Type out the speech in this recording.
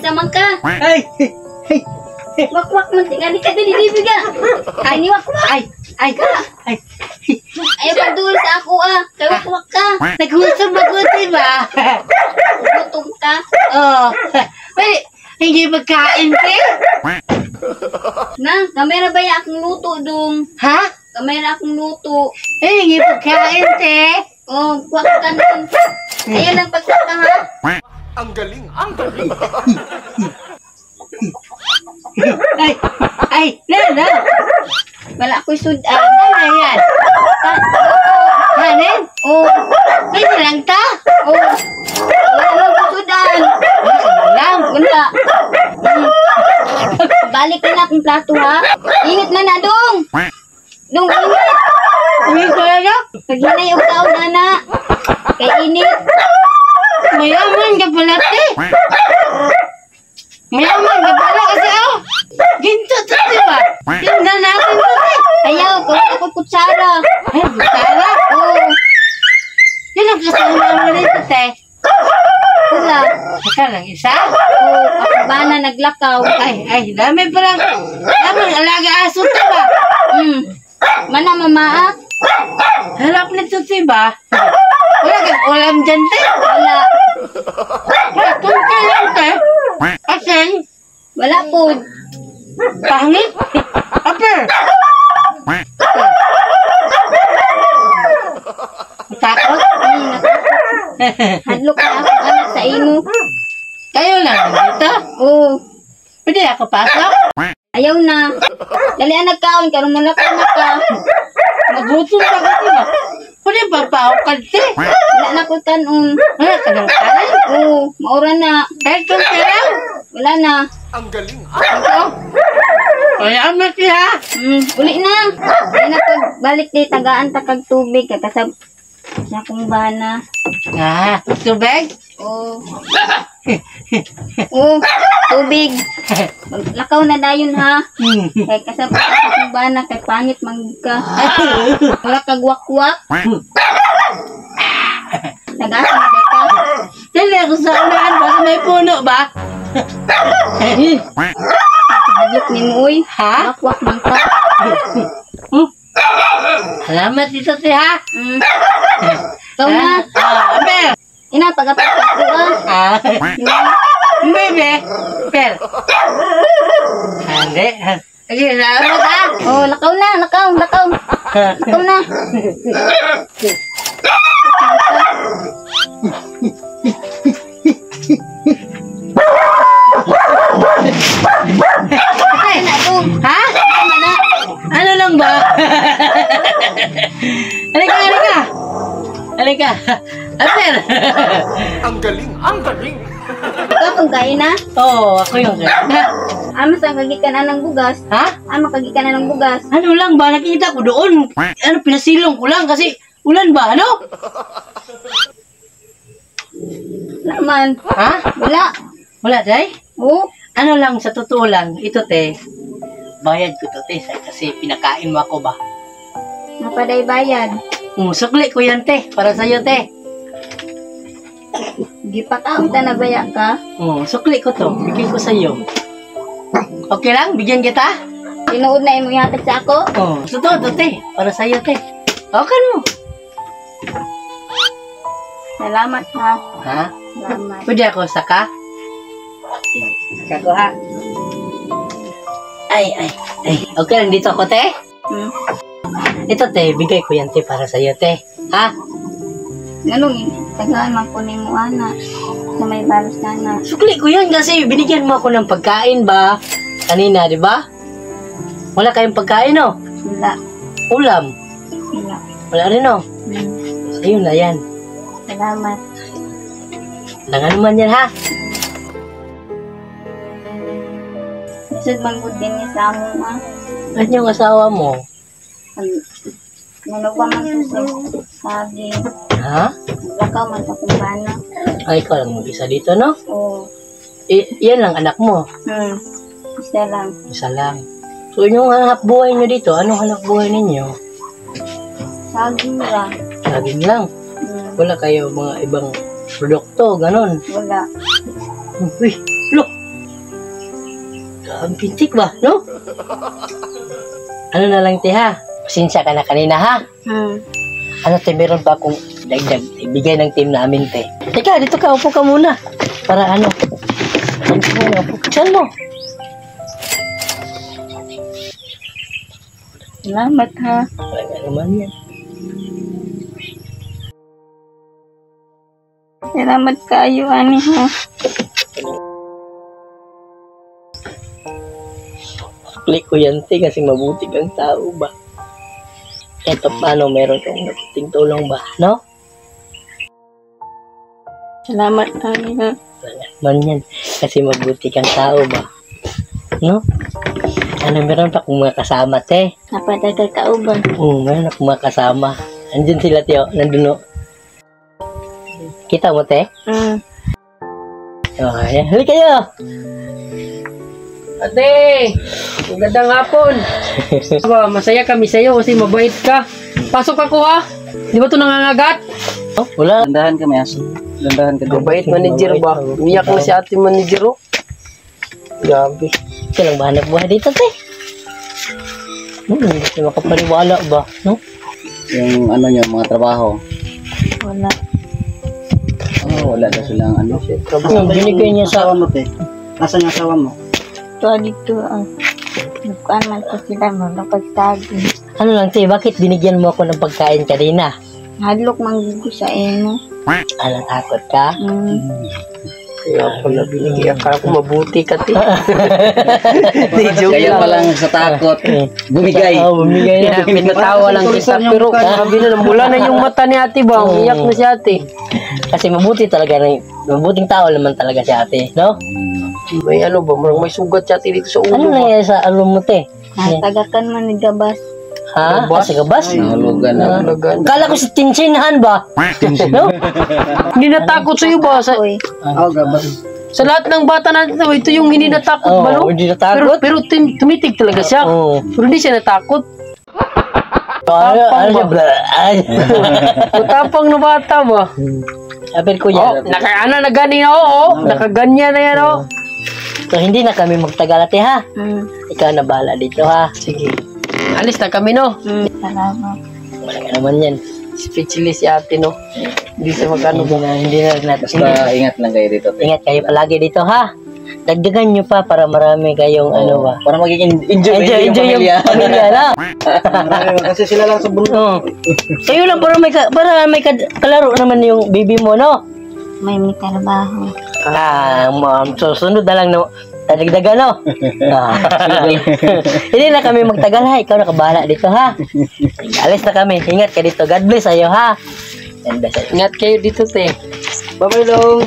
Sama ka. Ay. Wak-wak man tingali ka dili biga. Ay ni wak-wak. Ay ka. Ay. Ayaw pagdul sa ako Kay wak-wak ka. Nagusap mabuti ba? Gutom ka. Oh. Wait, hindi magkain te? Na, kamera ba ya akong luto dong? Ha? Kamera akong luto. Hindi magkain te? Oh, kwak ka nun. Ayaw lang pagkwak ka ha. Ang galing, ang galing. Ay, na. Wala ko'y sudan. Ano yan? Hanin? Oh, Pwede lang ta? oh. Wala ko'y sudan. Lang. Wala. Balik ka na akong plato ha. Init na dong. Dong, init. Uwi ko na na? Paghinay og taon na. Kay init. Mayaman ka pala te. Mayaman ka pala kasi ginto to diba? Tinda natin to te. Ayaw, kung ako kutsara. Ay, butara. Oh, Yan ang kasama mo rito te. wala. Ika lang isa? Oh, ako ba na naglakaw? Ay, dami palang alaga aso to ba? Mana mamaa? Harap nito diba? Wala kang ulam dyan te. Wala. Tunta lang te. Asan? Wala po. Pangit? Upper? Takot? Hadlok na ako anak sa imo. Kayo lang dito? Oh, Pwede ako pasok? ayaw na. Dali anak kaon, karong malakaw na ka. Magutom ka kasi ba? Pwede ba paukad te? Wala na ko tanon. Wala ka ng kanan? Oh, maura na. Kahit kung lang? Wala na. Ang galing, Ito? Wala mo siya. Uli na. Dali na pag balik di tagaan takag tubig kakasab sa akong bana. Tubig? Oh. Oh, tubig. Lakaw na dayon ha. Kay kasab sa akong bana kay pangit mangka. Wala kag wakwak. Tagasa na deka. Dali ako sa unahan ba? May puno ba? Hadlok ni mo uy. Ha? Wakwak mangka. Salamat dito te ha. Ikaw na. Abel. Ina pagapag ako Bebe. Per. Hindi. Sige, salamat ha. Oh, lakaw na, lakaw. Lakaw na. Ay, ha? Ano lang ba? Halika. Aper. ang galing, ang galing. Ikaw kung gaya na. Oo, ako yung ganda. Amos ang kagikan ng bugas. Ha? Amo kagikan ng bugas. Ano lang ba? Nakita ko doon. Ano, pinasilong ko lang kasi ulan ba? Ano? Wala man. Ha? Wala. Wala, day? Oh, Ano lang, sa totoo lang, ito te, bayad ko to te, kasi pinakain mo ako ba? napaday bayad. Sukli ko yan te, para sa'yo te. Di pa kaon ta na baya ka. Sukli ko to, bigyan ko sa'yo. Okay lang? Bigyan kita? Tinuod na imo ihatag sa ako. Sa totoo te, para sa'yo te. Okay mo. Salamat ha. Ha? Salamat. Pwede ako saka? Saka ko ha? Ay. Okay lang dito ako te? Ito te, bigay ko yan te para sa'yo te. Ha? Ganun, tagaan man ko ni mo ana. Sa may balos na na. Sukli ko yan kasi binigyan mo ako ng pagkain ba? Kanina, di ba? Wala kayong pagkain, no? Wala. Ulam? Wala. Wala rin, no? Ayun na yan. Salamat. Langan naman yan, ha? Isod man gud din ni sa amo ha. At yung asawa mo? Nanuwa man to sa saging. Ha? Lakaw man sa kumbana. Ay, ikaw lang mag-isa dito, no? Oo. Yan lang anak mo. Isa lang. Isa lang. So, yung hanap buhay nyo dito, anong hanap buhay ninyo? Saging ra. Saging lang. Wala kayo mga ibang produkto, ganon. Wala. Uy, look! Ang pintik ba, no? Ano na lang, te, ha? Pasensya ka na kanina, ha? Ano, te, meron pa akong dagdag. Ibigay ng team namin, te. Teka, dito ka, upo ka muna. Para ano? Saan mo? Salamat ha. Wala naman yan. Salamat kayo, ani ha. Click ko yan, te, kasi mabuti kang tao ba? Eto, paano meron kang nabuting tulong ba, no? Salamat ani ha. Wala naman yan, kasi mabuti kang tao ba? No? Ano, meron pa akong mga kasama, te. Napadagal kauban. Meron akong mga kasama. Andun sila, tiyo, nandun, no? Kita mo, te? Oh, ayan. Hali kayo! Ate, magandang hapon. Aba, masaya kami sa'yo kasi mabait ka. Pasok ako ha. Di ba ito nangangagat? Oh, wala. Dandahan ka, Mayas. Dandahan ka. Mabait manager ba? Umiyak na si ate manager oh. Grabe. Kailang bahanap buhay dito, te. Hindi ko makapaniwala ba, no? Yung ano nyo, mga trabaho. Wala. Wala na silang ano. Binigay niya sa... Asawa mo, te. Nasaan yung asawa mo? Ito dito ang nagkuhan man ko sila mo napagsaging. Ano lang, te, bakit binigyan mo ako ng pagkain kanina? Hadlok manggugo sa eno. Alang takot ka? Kaya pala binigay. Akala ko mabuti ka te. Kaya pa lang sa takot. Bumigay. Oo, bumigay na. Kaya pinatawa lang kita. Pero sabi na, mula na yung mata ni ate ba? Umiyak na si ate. Kasi mabuti talaga, mabuting tao naman talaga si ate, no? May ano ba? May sugat si ate dito sa Ano ulo ba? nangyayari sa alum mo, te? Natagakan man ni gabas. Ha? Gabas? Sa gabas? Nahulugan na. Kala ko si Tinsinhan ba? No? Hindi natakot sa'yo ba? Oy. Gabas. Sa lahat ng bata natin, ito yung hindi natakot ba no? Hindi natakot? Pero tumitig talaga siya. Oo. Pero hindi siya natakot. Ano siya? Matapang na bata ba? Sabi ko Oh, yan. nagani na oo. Nakaganyan na yan oh. So, hindi na kami magtagal, ate, ha? Ikaw na bahala dito, ha? Sige. Alis na kami no. Salamat. Wala ka naman yan. Speechless si ate no. Hindi siya magano. Hindi na rin natin. Basta ingat lang kayo dito, te. Ingat kayo palagi dito, ha? Dagdagan nyo pa para marami kayong ano ba? Para magiging enjoy Enjoy yung pamilya, na? Kasi sila lang sa bundok. Oo. Sa'yo lang para may kalaro naman yung baby mo, no? May trabaho. Ma'am, so sunod na lang, no? Dagdagan, no? Hindi na kami magtagal, ha? Ikaw nakabahala dito, ha? Alis na kami. Ingat ka dito. God bless sa'yo, ha? God bless sa'yo. Ingat kayo dito te. Bye-bye long.